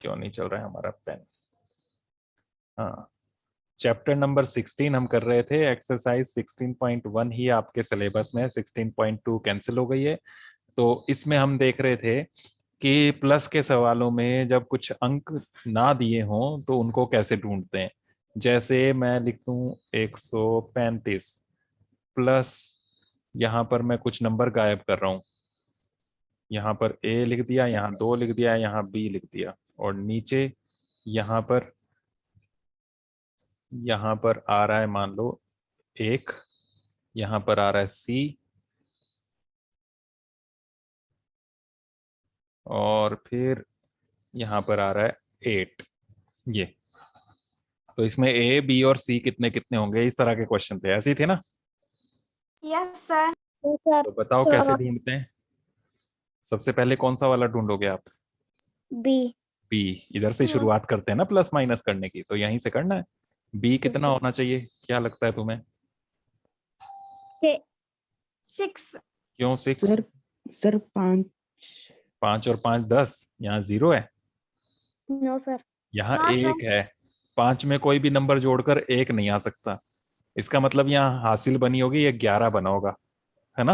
क्यों नहीं चल रहा है हमारा पेन? हाँ, चैप्टर नंबर 16 हम कर रहे थे। एक्सरसाइज 16.1 ही आपके सिलेबस में है, 16.2 कैंसिल हो गई है। तो इसमें हम देख रहे थे कि प्लस के सवालों में जब कुछ अंक ना दिए हों तो उनको कैसे ढूंढते हैं। जैसे मैं लिख दूं 135 प्लस, यहाँ पर मैं कुछ नंबर गायब कर रहा हूँ। यहाँ पर ए लिख दिया, यहाँ 2 लिख दिया, यहाँ बी लिख दिया, और नीचे यहाँ पर आ रहा है मान लो 1, यहाँ पर आ रहा है सी, और फिर यहाँ पर आ रहा है 8। ये तो इसमें ए बी और सी कितने कितने होंगे, इस तरह के क्वेश्चन थे, ऐसे ही थे ना? Yes sir. तो बताओ कैसे ढूंढते हैं। सबसे पहले कौन सा वाला ढूंढोगे आप? बी। बी। इधर से शुरुआत करते हैं ना प्लस माइनस करने की, तो यहीं से करना है। बी कितना होना चाहिए, क्या लगता है तुम्हें? 6। क्यों 6? सर 5। 5 और 5 10, यहाँ 0 है, नो सर। यहाँ हाँ, 1 है। 5 में कोई भी नंबर जोड़कर 1 नहीं आ सकता। इसका मतलब यहाँ हासिल बनी होगी, ये 11 बना होगा, है ना?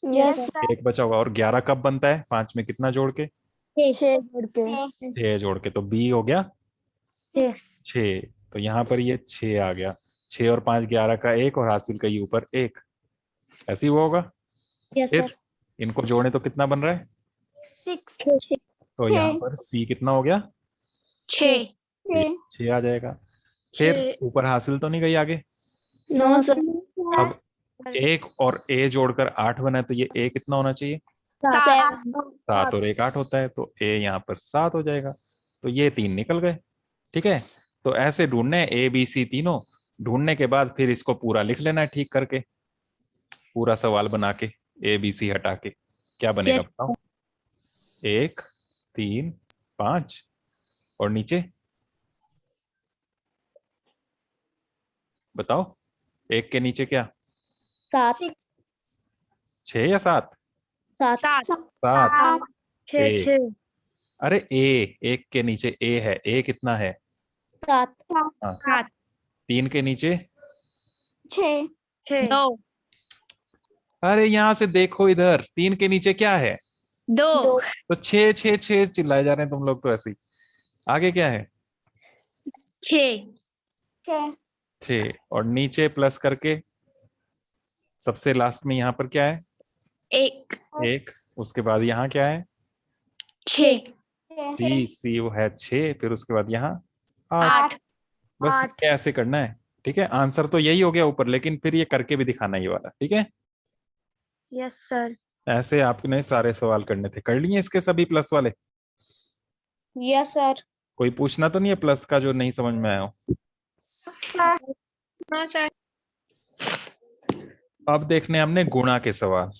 Yes sir. 1 बचा होगा। और 11 कब बनता है? 5 में कितना जोड़ के? 6 जोड़ के 6 जोड़ के, तो बी हो गया 6। 6। तो यहाँ पर ये 6 आ गया। 6 और 5 11 का 1, और हासिल का ये ऊपर 1, ऐसे ही वो होगा। यस फिर सर। इनको जोड़े तो कितना बन रहा है? 6। तो यहाँ पर सी कितना हो गया? 6। 6 आ जाएगा। फिर ऊपर हासिल तो नहीं गई आगे। No sir. अब 1 और ए जोड़कर 8 बना है, तो ये ए कितना होना चाहिए? 7 और 1 8 होता है, तो ए यहाँ पर 7 हो जाएगा। तो ये 3 निकल गए। ठीक है, तो ऐसे ढूंढने ए बी सी तीनों। ढूंढने के बाद फिर इसको पूरा लिख लेना है ठीक करके, पूरा सवाल बना के, ए बी सी हटा के। क्या बनेगा बताओ? 1 3 5, और नीचे बताओ, 1 के नीचे क्या? 7। 6 या 7? 7। 7। 6। अरे ए, 1 के नीचे ए है, ए कितना है? 7। हाँ। 3 के नीचे? 6। अरे यहां से देखो इधर, 3 के नीचे क्या है? 2। तो 6 6 6 चिल्लाए जा रहे हैं तुम लोग तो ऐसे ही। आगे क्या है? 6। 6, और नीचे प्लस करके सबसे लास्ट में यहाँ पर क्या है? 1। उसके बाद यहाँ क्या है? 6। सी वो है 6, फिर उसके बाद यहाँ 8। 8। बस ये ऐसे करना है। ठीक है, आंसर तो यही हो गया ऊपर, लेकिन फिर ये करके भी दिखाना ये वाला। ठीक है, यस सर। ऐसे आपने सारे सवाल करने थे। कर लिए इसके सभी प्लस वाले? Yes sir. कोई पूछना तो नहीं है प्लस का जो नहीं समझ में आया हो? हाँ सर। अब देखने हमने गुणा के सवाल।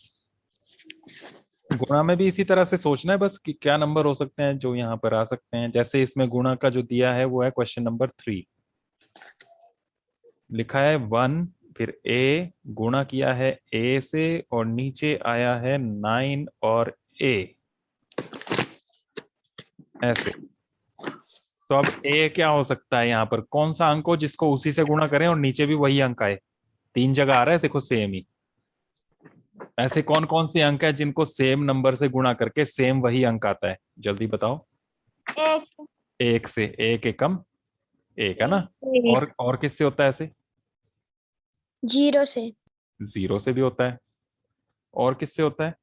गुणा में भी इसी तरह से सोचना है बस कि क्या नंबर हो सकते हैं जो यहाँ पर आ सकते हैं। जैसे इसमें गुणा का जो दिया है वो है क्वेश्चन नंबर 3, लिखा है 1, फिर ए गुणा किया है ए से, और नीचे आया है 9 और ए, ऐसे। तो अब ए क्या हो सकता है? यहाँ पर कौन सा अंक हो जिसको उसी से गुणा करें और नीचे भी वही अंक आए? 3 जगह आ रहा है देखो सेम ही। ऐसे कौन कौन से अंक है जिनको सेम नंबर से गुणा करके सेम वही अंक आता है? जल्दी बताओ। 1। 1 से, 1 एकम 1 है ना? और किससे होता है ऐसे? 0 से। 0 से भी होता है। और किससे होता है?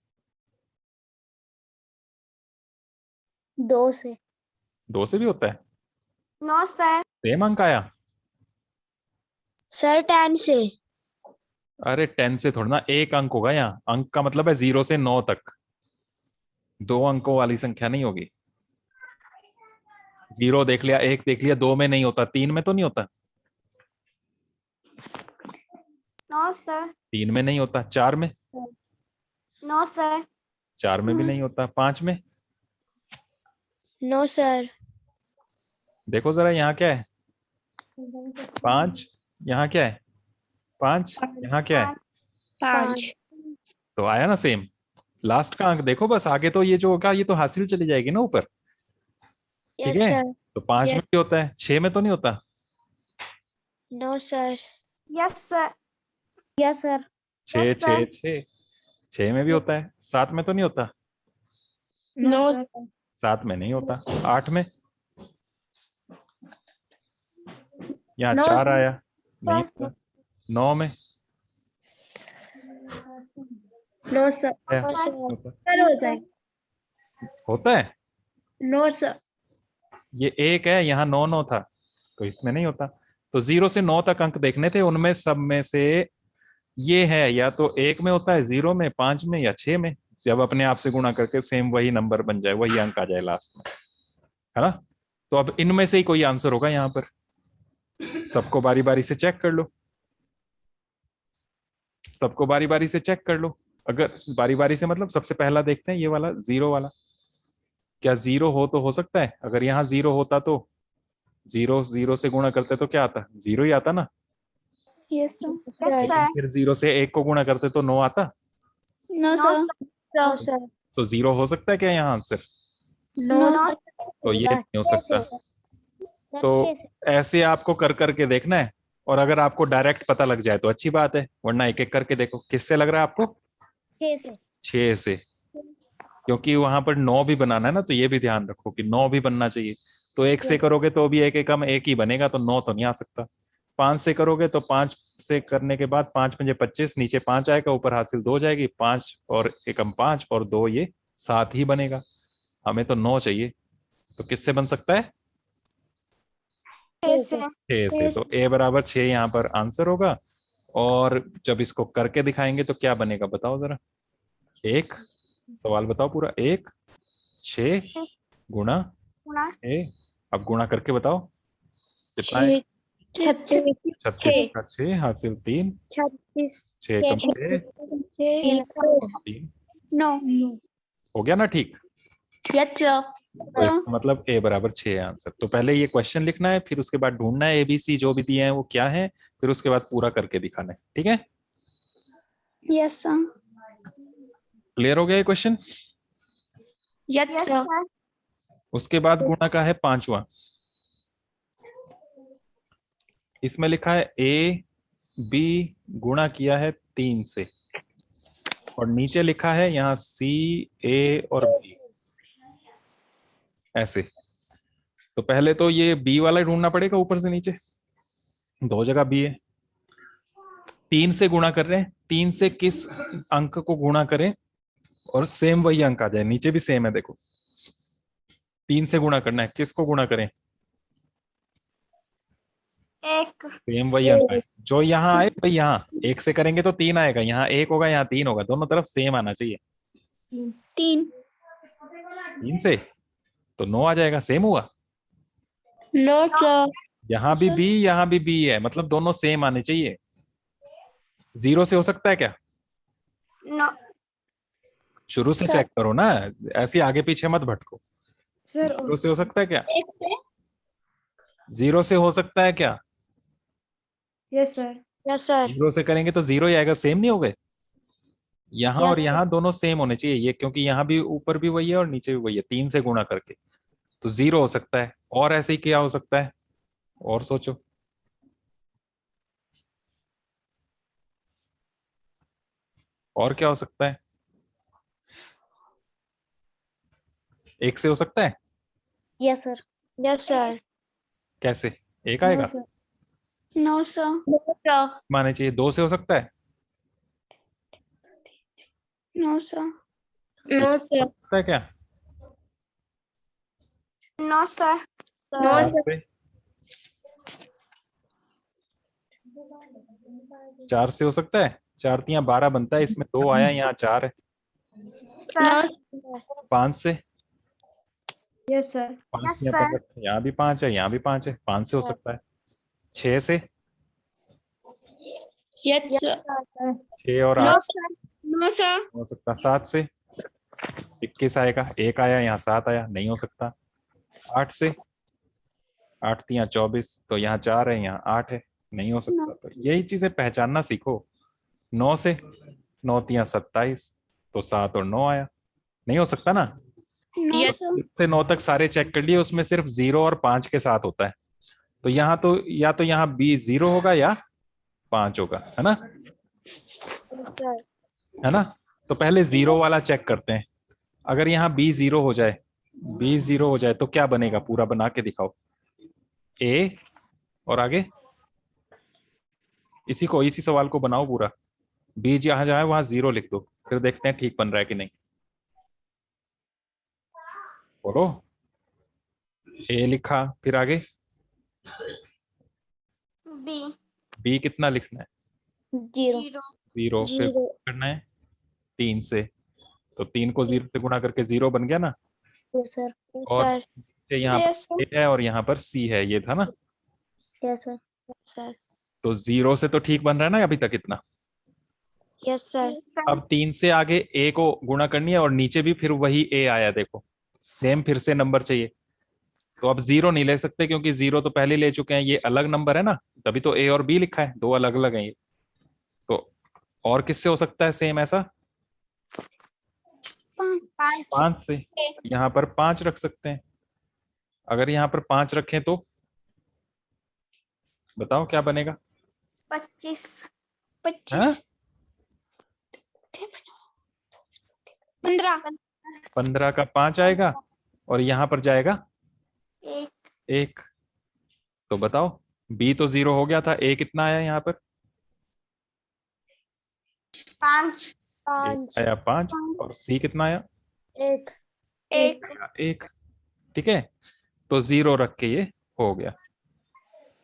2 से। 2 से भी होता है। No sir. सेम अंक आया? सर 10 से। अरे 10 से थोड़ा ना, एक अंक होगा यहाँ। अंक का मतलब है 0 से 9 तक, 2 अंकों वाली संख्या नहीं होगी। 0 देख लिया, 1 देख लिया, 2 में नहीं होता, 3 में तो नहीं होता, नो सर। 3 में नहीं होता, 4 में? No sir. 4 में भी नहीं होता, 5 में? No sir. देखो जरा यहाँ क्या है? 5, यहाँ क्या है? 5, यहाँ क्या है? 5। तो आया ना सेम। लास्ट का अंक देखो बस, आगे तो ये जो होगा ये तो हासिल चली जाएगी ना ऊपर। ठीक है, तो 5 में भी होता है, 6 में तो नहीं होता। No sir. Yes sir. Yes sir. 6 6 6 6 में भी होता है, 7 में तो नहीं होता। नो 7 में नहीं होता। 8 में, यहाँ No, 4 sir. आया, नहीं होता। 9 में नो सर। है, होता होता है। No sir. ये 1 है, यहाँ 9 9 था, तो इसमें नहीं होता। तो 0 से 9 तक अंक देखने थे, उनमें सब में से ये है, या तो 1 में होता है, 0 में, 5 में, या 6 में। जब अपने आप से गुणा करके सेम वही नंबर बन जाए, वही अंक आ जाए लास्ट में, है ना। तो अब इनमें से ही कोई आंसर होगा यहाँ पर। सबको बारी बारी से चेक कर लो, सबको बारी बारी से चेक कर लो। अगर बारी बारी से मतलब सबसे पहला देखते हैं ये वाला 0 वाला, क्या 0 हो तो हो सकता है। अगर यहाँ 0 होता तो 0 0 से गुणा करते तो क्या आता, 0 ही आता ना। Yes sir. फिर 0 से 1 को गुणा करते तो 9 आता। No sir. No sir. तो 0 हो सकता है क्या यहाँ आंसर। No sir. तो ये नहीं हो सकता। तो ऐसे आपको कर करके देखना है, और अगर आपको डायरेक्ट पता लग जाए तो अच्छी बात है, वरना एक एक करके देखो। किससे लग रहा है आपको। 6 से। 6 से, क्योंकि वहां पर 9 भी बनाना है ना, तो ये भी ध्यान रखो कि 9 भी बनना चाहिए। तो 1 से करोगे तो भी एक एकम 1 ही बनेगा, तो 9 तो नहीं आ सकता। 5 से करोगे तो 5 से करने के बाद 5 पंजे 25, नीचे 5 आएगा, ऊपर हासिल 2 जाएगी, 5 और एकम 5 और 2 ये 7 ही बनेगा। हमें तो 9 चाहिए, तो किससे बन सकता है। 6 से। 6 से, तो a बराबर 6 यहाँ पर आंसर होगा। और जब इसको करके दिखाएंगे तो क्या बनेगा बताओ जरा। एक, सवाल बताओ पूरा। 1 6 गुणा ए, अब गुणा करके बताओ कितना है। 36। 36 का 6 हासिल 3, 36। 6 कम 6 3, 9। हो गया ना ठीक। Yes sir. तो इसका मतलब a बराबर 6 है आंसर। तो पहले ये क्वेश्चन लिखना है, फिर उसके बाद ढूंढना है ABC जो भी दिए हैं वो क्या है, फिर उसके बाद पूरा करके दिखाना है। ठीक है, यस सर। क्लियर हो गया ये क्वेश्चन। Yes sir. उसके बाद गुणा का है 5वां। इसमें लिखा है AB गुणा किया है 3 से, और नीचे लिखा है यहाँ CA और B ऐसे। तो पहले तो ये B वाला ढूंढना पड़ेगा, ऊपर से नीचे दो जगह B है। 3 से गुणा कर रहे हैं, 3 से किस अंक को गुणा करें और सेम वही अंक आ जाए। नीचे भी सेम है देखो, 3 से गुणा करना है, किसको गुणा करें। एक। सेम वही अंक आए, जो यहाँ आए वही यहाँ। 1 से करेंगे तो 3 आएगा, यहाँ 1 होगा, यहाँ 3 होगा, दोनों तरफ सेम आना चाहिए। 3। 3 से तो 9 आ जाएगा, सेम हुआ। No sir. यहाँ भी B, यहाँ भी B है, मतलब दोनों सेम आने चाहिए। 0 से हो सकता है क्या। नो शुरू से चेक करो ना, ऐसे आगे पीछे मत भटको। सर। 0 से हो सकता है क्या। 1 से। 0 से हो सकता है क्या। Yes sir. Yes sir. 0 से करेंगे तो 0 ही आएगा, सेम नहीं हो गए। यहाँ और यहाँ दोनों सेम होने चाहिए ये, क्योंकि यहाँ भी ऊपर भी वही है और नीचे भी वही है, 3 से गुणा करके। तो 0 हो सकता है। और ऐसे ही क्या हो सकता है, और सोचो। और क्या हो सकता है। 1 से हो सकता है। Yes sir. Yes sir. कैसे, 1 आएगा। No sir. No sir. माने चाहिए 2 से हो सकता है। No sir. No no sir, sir. सकता है क्या। No sir. No 4 sir. से, 4 से हो सकता है। 4 तियां 12 बनता है, इसमें 2 आया, यहाँ 4 है। सर। 5 से, यस सर। 5 यस तियां सर। 15, यहाँ भी 5 है, यहाँ भी 5 है, 5 से हो सकता है। 6 से, यस सर। 6 और नो 8 सर। No sir. हो सकता। 7 से 21 आएगा, 1 आया, यहाँ 7 आया, नहीं हो सकता। 8 से, 8 तियां 24, तो यहाँ 4 है, यहाँ 8 है, नहीं हो सकता। तो यही चीजें पहचानना सीखो। 9 से, 9 तियां 27, तो 7 और 9 आया, नहीं हो सकता ना। No sir. से 9 तक सारे चेक कर लिए, उसमें सिर्फ 0 और 5 के साथ होता है। तो यहाँ तो या तो यहाँ बी 0 होगा या 5 होगा, है ना? सर है ना? तो पहले 0 वाला चेक करते हैं। अगर यहाँ बी 0 हो जाए, बी 0 हो जाए तो क्या बनेगा, पूरा बना के दिखाओ। ए और आगे इसी सवाल को बनाओ पूरा। बी जहां जाए वहां 0 लिख दो, फिर देखते हैं ठीक बन रहा है कि नहीं। बोलो। ए लिखा, फिर आगे बी बी कितना लिखना है? 0 0। फिर 0 करना है 3 से, तो 3 को 0 से गुणा करके 0 बन गया ना। सर। और सर यहाँ पर ए है और यहाँ पर सी है, ये था ना। Yes sir. सर तो 0 से तो ठीक बन रहा है ना अभी तक इतना। Yes sir. अब 3 से आगे ए को गुणा करनी है और नीचे भी फिर वही ए आया, देखो सेम फिर से नंबर चाहिए। तो अब 0 नहीं ले सकते क्योंकि 0 तो पहले ले चुके हैं, ये अलग नंबर है ना, तभी तो ए और बी लिखा है, दो अलग अलग हैं ये। तो और किससे हो सकता है सेम ऐसा? 5 से। यहाँ पर 5 रख सकते हैं। अगर यहाँ पर 5 रखें तो बताओ क्या बनेगा? 25 हाँ? 15 15 का 5 आएगा और यहाँ पर जाएगा 1। तो बताओ, बी तो 0 हो गया था, ए कितना आया यहाँ पर? 5 आया 5। और सी कितना आया? 1 1। ठीक है, तो 0 रख के ये हो गया।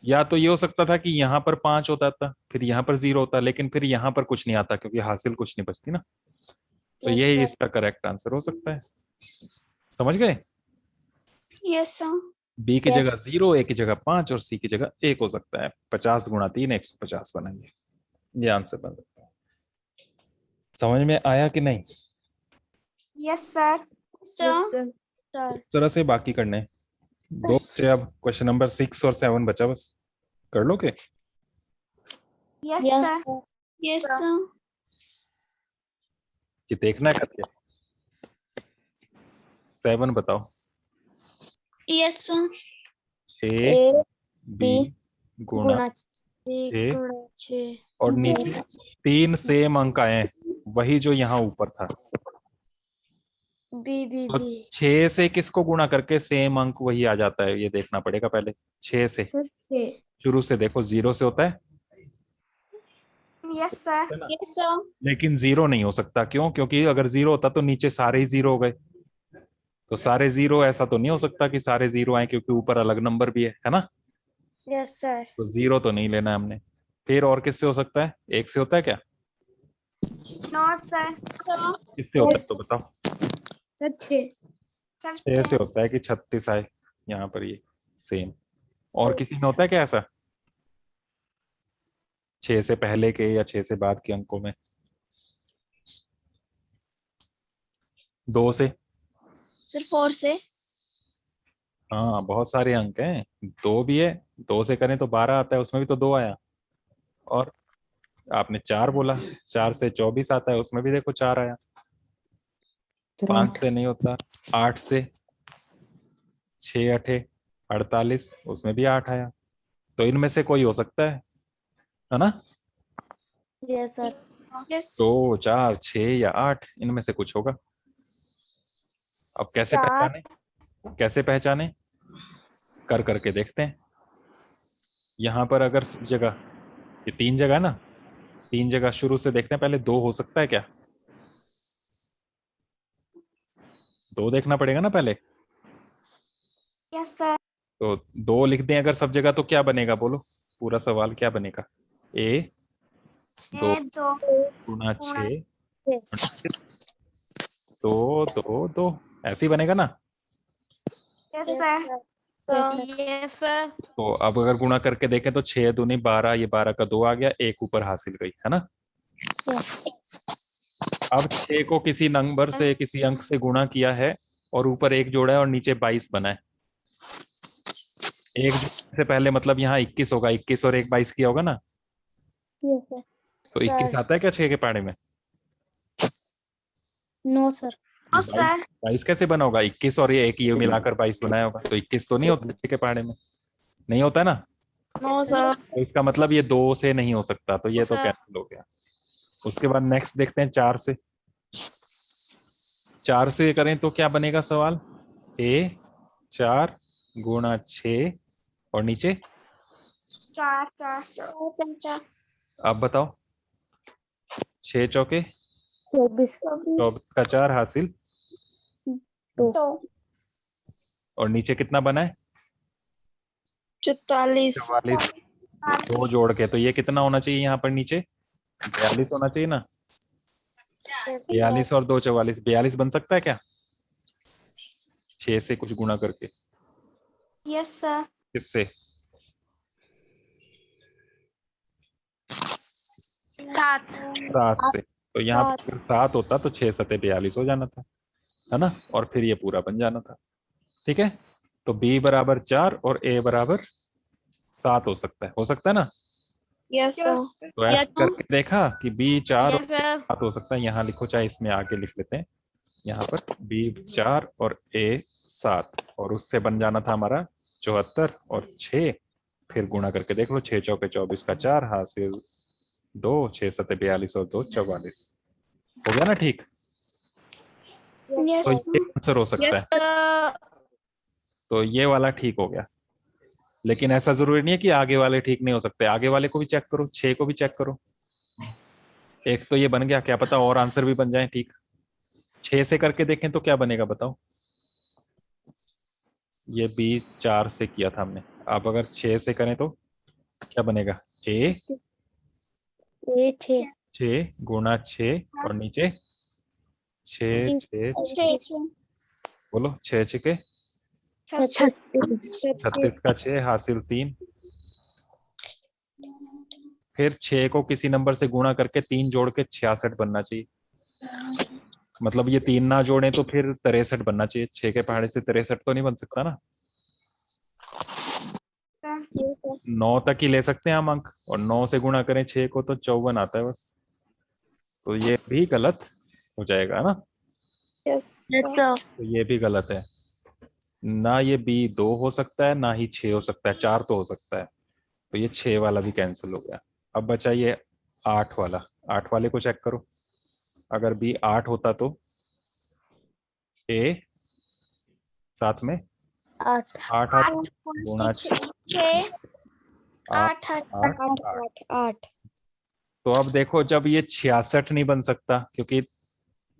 या तो ये हो सकता था कि यहाँ पर 5 होता था, फिर यहाँ पर 0 होता, लेकिन फिर यहाँ पर कुछ नहीं आता क्योंकि हासिल कुछ नहीं बचती ना। तो यही इसका करेक्ट आंसर हो सकता है। समझ गए? Yes sir. बी की जगह 0, ए की जगह 5 और सी की जगह 1 हो सकता है। 50 गुणा 3 150 बनाएंगे, ये आंसर बन सकता है। समझ में आया कि नहीं? Yes sir. सर इस तरह से बाकी करने हैं। दो बचे अब, क्वेश्चन नंबर 6 और 7 बचा, बस कर लो के। Yes sir. Yes sir. कि देखना है करके। 7 बताओ। Yes sir. ए बी गुणा 1 6 गुणा 6 और नीचे 3 सेम अंक आए हैं, वही जो यहाँ ऊपर था। बी बी तो बी 6 से किसको गुणा करके सेम अंक वही आ जाता है, ये देखना पड़ेगा पहले। 6 से शुरू से देखो, 0 से होता है यस सर। है ना? Yes sir. लेकिन 0 नहीं हो सकता, क्यों? क्योंकि अगर 0 होता तो नीचे सारे ही 0 हो गए। तो सारे 0 ऐसा तो नहीं हो सकता कि सारे 0 आए, क्योंकि ऊपर अलग नंबर भी है ना? Yes sir. तो 0 तो नहीं लेना है हमने। फिर और किससे हो सकता है? 1 से होता है क्या? No sir. किससे होता है तो बताओ। 6 6 से होता है कि 36 आए यहाँ पर, ये सेम। और किसी में होता है क्या ऐसा? 6 से पहले के या 6 से बाद के अंकों में? 2 से? सिर्फ 4 से। हाँ, बहुत सारे अंक हैं। 2 भी है, 2 से करें तो 12 आता है, उसमें भी तो 2 आया। और आपने 4 बोला, 4 से 24 आता है, उसमें भी देखो 4 आया। 5 से नहीं होता। 8 से 6 8 48, उसमें भी 8 आया। तो इनमें से कोई हो सकता है ना? Yes sir. यस 2 4 6 या 8, इनमें से कुछ होगा। अब कैसे पहचाने? कैसे पहचाने? कर करके देखते हैं। यहाँ पर अगर सब जगह, ये 3 जगह है ना, 3 जगह शुरू से देखते हैं। पहले 2 हो सकता है क्या? 2 देखना पड़ेगा ना पहले। Yes sir. तो 2 लिख दें अगर सब जगह, तो क्या बनेगा बोलो? पूरा सवाल क्या बनेगा? ए 2 2 गुणा 6 2 2 2, ऐसे ही बनेगा ना? Yes sir. Yes sir. तो अब अगर गुणा करके देखें तो 6 दूनी 12, ये 12 का 2 आ गया, एक ऊपर हासिल गई, है ना? अब 6 को किसी नंबर से, किसी अंक से गुणा किया है और ऊपर 1 जोड़ा है और नीचे 22 बना है। 1 से पहले मतलब यहाँ 21 होगा, 21 और 1 22 किया होगा ना? Yes sir. तो 21 आता है क्या 6 के पहाड़े में? No sir. No sir. 22 कैसे बना होगा? 21 और ये एक ये मिलाकर 22 बनाया होगा, तो 21 तो नहीं होता 6 के पहाड़े में, नहीं होता ना। No sir. तो इसका मतलब ये 2 से नहीं हो सकता, तो ये तो सर। कैंसिल हो गया। उसके बाद नेक्स्ट देखते हैं 4 से। 4 से करें तो क्या बनेगा सवाल? ए 4 गुणा 6 और नीचे 4 4 सर। आप बताओ। 6 चौके 24 24 का 4 हासिल, तो और नीचे कितना बना है? 44 44। 2 जोड़ के तो ये कितना होना चाहिए यहाँ पर नीचे? 42 होना चाहिए ना। 42 और 2 44, 42 बन सकता है क्या 6 से कुछ गुणा करके? Yes sir. किससे? 7 7 से। तो यहाँ पर 7 होता तो 6 सते 42 हो जाना था, है ना, और फिर ये पूरा बन जाना था। ठीक है, तो b बराबर 4 और a बराबर 7 हो सकता है ना। Yes sir. तो ऐसे करके देखा कि b 4 और यस सर। 7 हो सकता है। यहाँ लिखो, चाहे इसमें आगे लिख लेते हैं, यहाँ पर b 4 और a 7, और उससे बन जाना था हमारा 74 और 6। फिर गुणा करके देख लो, 6 चौके 24 का 4 हासिल 2, 6 सते 42 और 2 44। हो गया ना ठीक। यस तो ये आंसर हो सकता है, सर। तो ये वाला ठीक हो गया। लेकिन ऐसा जरूरी नहीं है कि आगे वाले ठीक नहीं हो सकते, आगे वाले को भी चेक करो, 6 को भी चेक करो। एक तो ये बन गया, क्या पता और आंसर भी बन जाए ठीक। 6 से करके देखें तो क्या बनेगा बताओ। ये b 4 से किया था हमने, अब अगर 6 से करें तो क्या बनेगा? a 6 गुणा 6 और नीचे 6 6 बोलो 6 6 36 का 6 हासिल 3। फिर 6 को किसी नंबर से गुणा करके 3 जोड़ के 66 बनना चाहिए। मतलब ये 3 ना जोड़े तो फिर 63 बनना चाहिए। 6 के पहाड़े से 63 तो नहीं बन सकता ना। 9 तक ही ले सकते हैं हम अंक, और 9 से गुणा करें 6 को तो 54 आता है बस। तो ये भी गलत हो जाएगा ना। तो ये भी गलत है ना, ये b 2 हो सकता है ना ही 6 हो सकता है, 4 तो हो सकता है। तो ये 6 वाला भी कैंसिल हो गया। अब बचा ये 8 वाला। 8 वाले को चेक करो। अगर b 8 होता तो a साथ में 8 8 गुणा 8। तो अब देखो, जब ये 66 नहीं बन सकता क्योंकि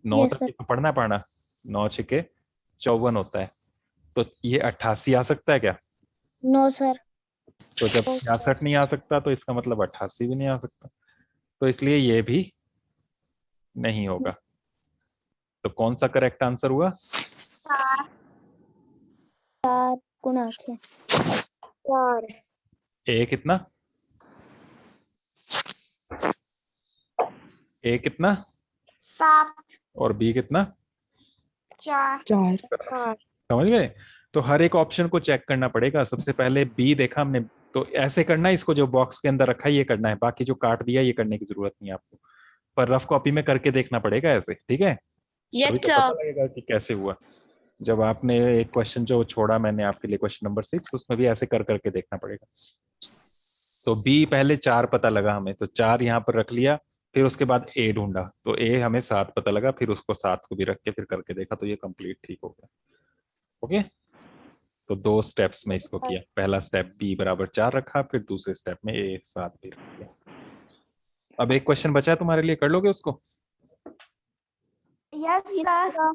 9 तक ही तो पढ़ना 9 6 54 होता है, तो ये 88 आ सकता है क्या? No sir. तो जब 66 नहीं आ सकता तो इसका मतलब 88 भी नहीं आ सकता, तो इसलिए ये भी नहीं होगा। तो कौन सा करेक्ट आंसर हुआ? 4 गुणा 4 ए कितना? ए कितना 7 और बी कितना? 4 समझ गए? तो हर एक ऑप्शन को चेक करना पड़ेगा। सबसे पहले बी देखा हमने, तो ऐसे करना है, इसको जो बॉक्स के अंदर रखा है ये करना है, बाकी जो काट दिया ये करने की जरूरत नहीं है आपको, पर रफ कॉपी में करके देखना पड़ेगा ऐसे, ठीक है? तभी तो पता लगेगा कि कैसे हुआ। जब आपने एक क्वेश्चन जो छोड़ा मैंने आपके लिए, क्वेश्चन नंबर 6, उसमें भी ऐसे कर करके देखना पड़ेगा। तो बी पहले 4 पता लगा हमें, तो 4 यहाँ पर रख लिया। फिर उसके बाद ए ढूंढा, तो ए हमें 7 पता लगा, फिर उसको 7 को भी रख के फिर करके देखा, तो ये कंप्लीट ठीक हो गया। ओके, तो 2 स्टेप्स में इसको किया। पहला स्टेप b बराबर 4 रखा, फिर दूसरे स्टेप में a 7 भी रख दिया। अब एक क्वेश्चन बचा है तुम्हारे लिए, कर लोगे उसको? Yes sir.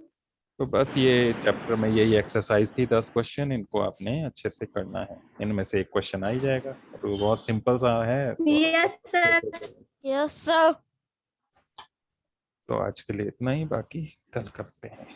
तो बस ये चैप्टर में यही एक्सरसाइज थी, 10 क्वेश्चन, इनको आपने अच्छे से करना है। इनमें से एक क्वेश्चन आ ही जाएगा, तो बहुत सिंपल सा है। Yes sir. Yes sir. तो आज के लिए इतना ही, बाकी कल करते हैं।